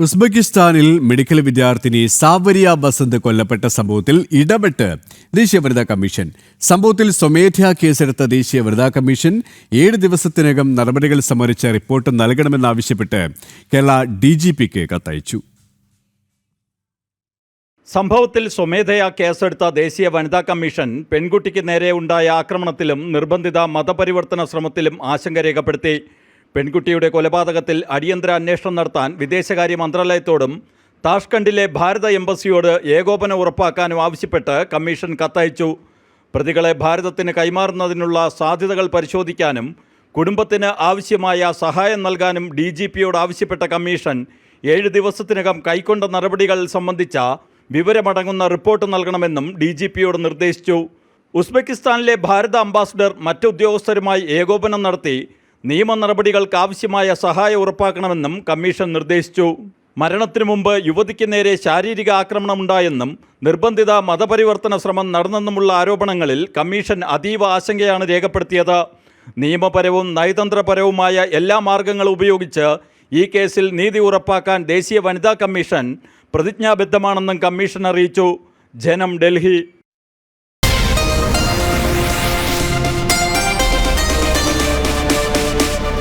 ഉസ്ബെക്കിസ്ഥാനിൽ medical വിദ്യാർത്ഥിനി സാവരിയ ബസന്ത് കൊല്ലപ്പെട്ട സംഭവത്തിൽ ഇടപെട്ട് ദേശീയ വനിതാ കമ്മീഷൻ. സംഭവത്തിൽ സ്വമേധയാ കേസെടുത്ത ദേശീയ വനിതാ കമ്മീഷൻ 7 ദിവസത്തിനകം നടപടികൾ സംബന്ധിച്ച റിപ്പോർട്ട് നൽകണമെന്നാവശ്യപ്പെട്ട് കേരള DGPക്ക് കത്തയച്ചു. സംഭവത്തിൽ സ്വമേധയാ കേസെടുത്ത ദേശീയ വനിതാ കമ്മീഷൻ പെൺകുട്ടിക്ക് നേരെ ഉണ്ടായ ആക്രമണത്തിലും നിർബന്ധിത മതപരിവർത്തന ശ്രമത്തിലും ആശങ്ക രേഖപ്പെടുത്തി. പെൺകുട്ടിയുടെ കൊലപാതകത്തിൽ അടിയന്തര അന്വേഷണം നടത്താൻ വിദേശകാര്യ മന്ത്രാലയത്തോടും താഷ്കണ്ടിലെ ഭാരത എംബസിയോട് ഏകോപനം ഉറപ്പാക്കാനും ആവശ്യപ്പെട്ട് കമ്മീഷൻ കത്തയച്ചു. പ്രതികളെ ഭാരതത്തിന് കൈമാറുന്നതിനുള്ള സാധ്യതകൾ പരിശോധിക്കാനും കുടുംബത്തിന് ആവശ്യമായ സഹായം നൽകാനും DGPയോട് ആവശ്യപ്പെട്ട കമ്മീഷൻ 7 ദിവസത്തിനകം കൈക്കൊണ്ട നടപടികൾ സംബന്ധിച്ച വിവരമടങ്ങുന്ന റിപ്പോർട്ട് നൽകണമെന്നും DGPയോട് നിർദ്ദേശിച്ചു. ഉസ്ബെക്കിസ്ഥാനിലെ ഭാരത അംബാസഡർ മറ്റ് ഉദ്യോഗസ്ഥരുമായി ഏകോപനം നടത്തി നിയമ നടപടികൾക്ക് ആവശ്യമായ സഹായം ഉറപ്പാക്കണമെന്നും കമ്മീഷൻ നിർദ്ദേശിച്ചു. മരണത്തിനു മുമ്പ് യുവതിക്ക് നേരെ ശാരീരിക ആക്രമണമുണ്ടായെന്നും നിർബന്ധിത മതപരിവർത്തന ശ്രമം നടന്നെന്നുമുള്ള ആരോപണങ്ങളിൽ കമ്മീഷൻ അതീവ ആശങ്കയാണ് രേഖപ്പെടുത്തിയത്. നിയമപരവും നയതന്ത്രപരവുമായ എല്ലാ മാർഗങ്ങളും ഉപയോഗിച്ച് ഈ കേസിൽ നീതി ഉറപ്പാക്കാൻ ദേശീയ വനിതാ കമ്മീഷൻ പ്രതിജ്ഞാബദ്ധമാണെന്നും കമ്മീഷൻ അറിയിച്ചു. ജനം, ഡൽഹി.